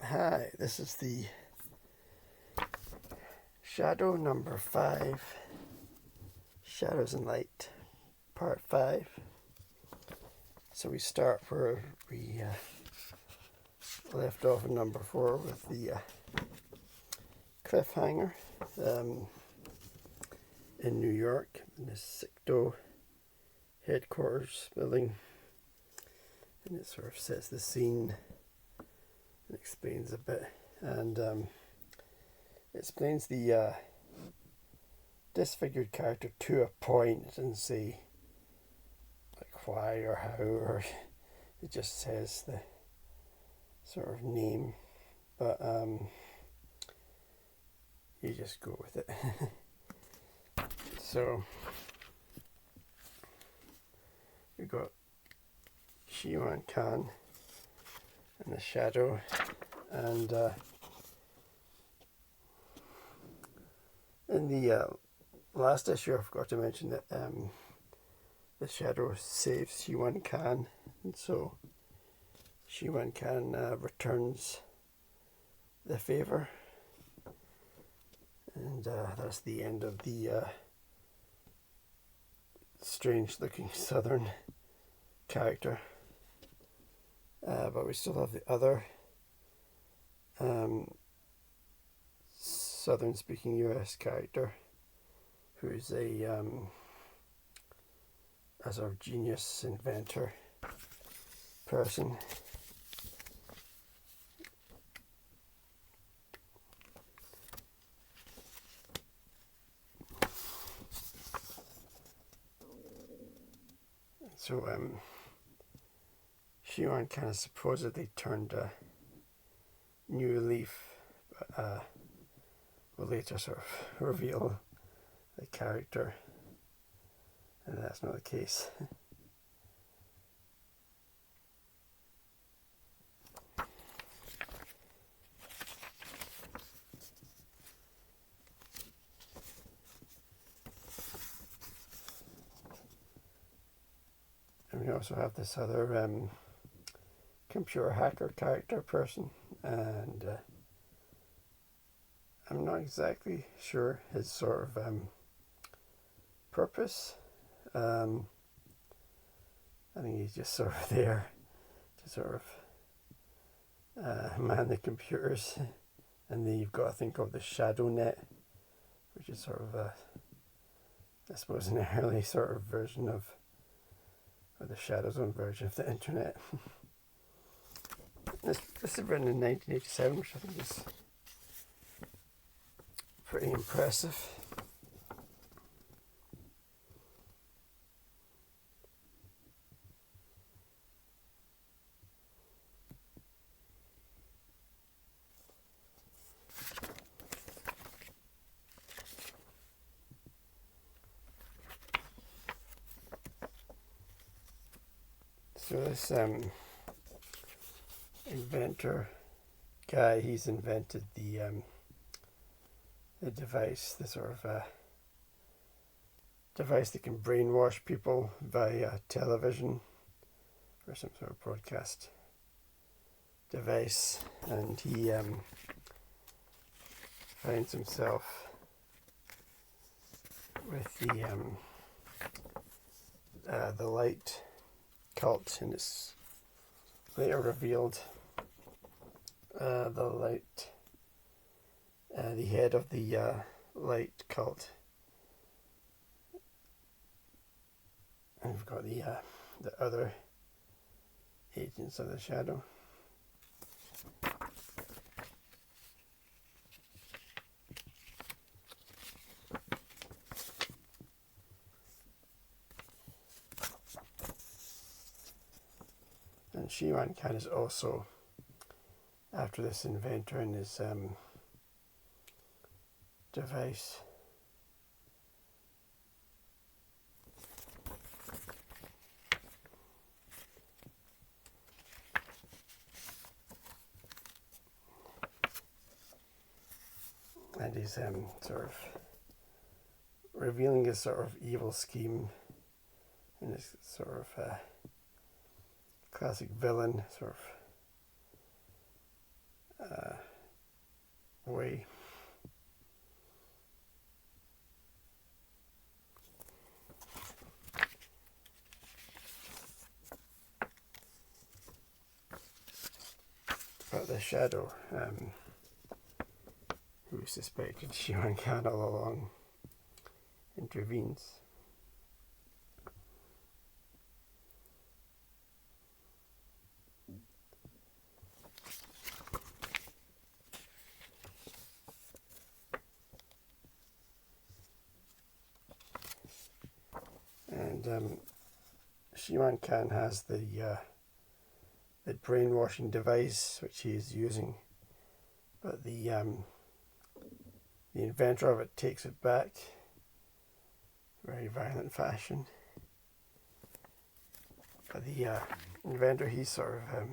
Hi, this is the Shadow No.5, Shadows and Light, Part 5. So we start where we left off in number 4 with the cliffhanger in New York, in the Sicto headquarters building. And it sort of sets the scene and explains a bit. And explains the disfigured character to a point. It doesn't say like why or how, or it just says the sort of name, but you just go with it. So we got Shiwan Khan and the Shadow, and in the last issue I forgot to mention that the Shadow saves Shiwan Khan, and so Shiwan Khan returns the favour, and that's the end of the strange looking southern character. But we still have the other southern speaking US character, who's a sort of genius inventor person. So Shiwan kind of supposedly turned a new leaf, but will later sort of reveal the character, and that's not the case. And we also have this other computer hacker character person, and I'm not exactly sure his sort of purpose. I think he's just sort of there to sort of man the computers. And then you've got a thing called the Shadow Net, which is sort of I suppose an early sort of version of, or the Shadow Zone version of the internet. This is written in 1987, which I think is pretty impressive. So this inventor guy, he's invented the device, the sort of device that can brainwash people via television or some sort of broadcast device, and he finds himself with the light cult, and it's later revealed the head of the light cult, and we've got the other agents of the Shadow. And Shiwan Khan is also after this inventor and his device. And he's sort of revealing his sort of evil scheme in this sort of classic villain sort of away. But the Shadow, who suspected Shiwan Khan all along, intervenes. And Shiwan Khan has the brainwashing device which he is using, but the inventor of it takes it back, very violent fashion. But the inventor, he's sort of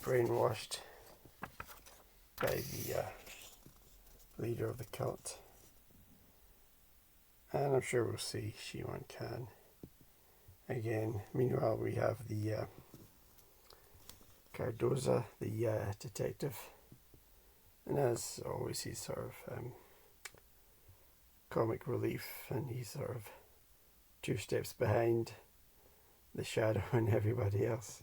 brainwashed by the leader of the cult. And I'm sure we'll see Shiwan Khan again. Meanwhile, we have the Cardoza, the detective. And as always, he's sort of comic relief, and he's sort of 2 steps behind the Shadow and everybody else.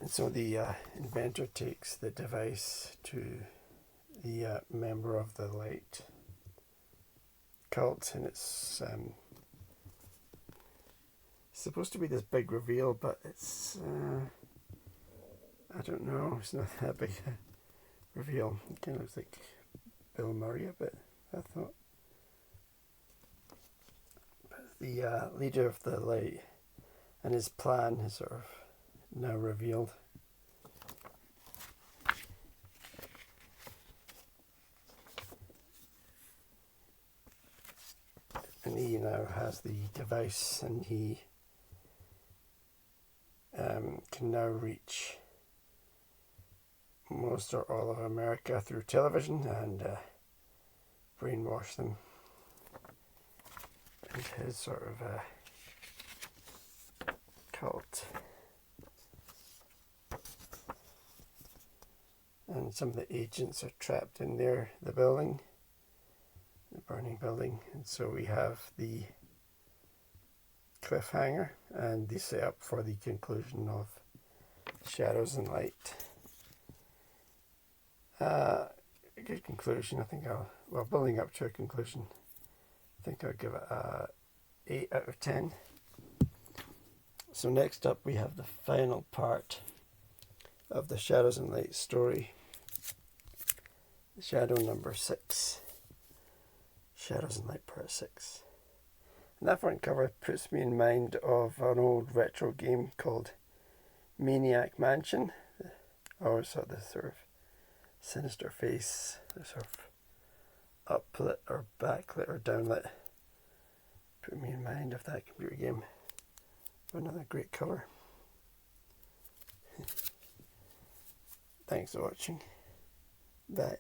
And so the inventor takes the device to the member of the light cult, and it's supposed to be this big reveal, but it's I don't know, it's not that big a reveal. It kind of looks like Bill Murray a bit, I thought. But the leader of the light and his plan is sort of now revealed. And he now has the device, and he can now reach most or all of America through television and brainwash them into his sort of cult. And some of the agents are trapped in there, the building, the burning building. And so we have the cliffhanger and the setup for the conclusion of Shadows and Light. A good conclusion. I think building up to a conclusion, I think I'll give it a 8 out of 10. So next up we have the final part of the Shadows and Light story. Shadow number 6. Shadows and Light part 6. And that front cover puts me in mind of an old retro game called Maniac Mansion. I always saw this sort of sinister face, sort of uplit or backlit or downlit. Put me in mind of that computer game. Another great cover. Thanks for watching. Bye.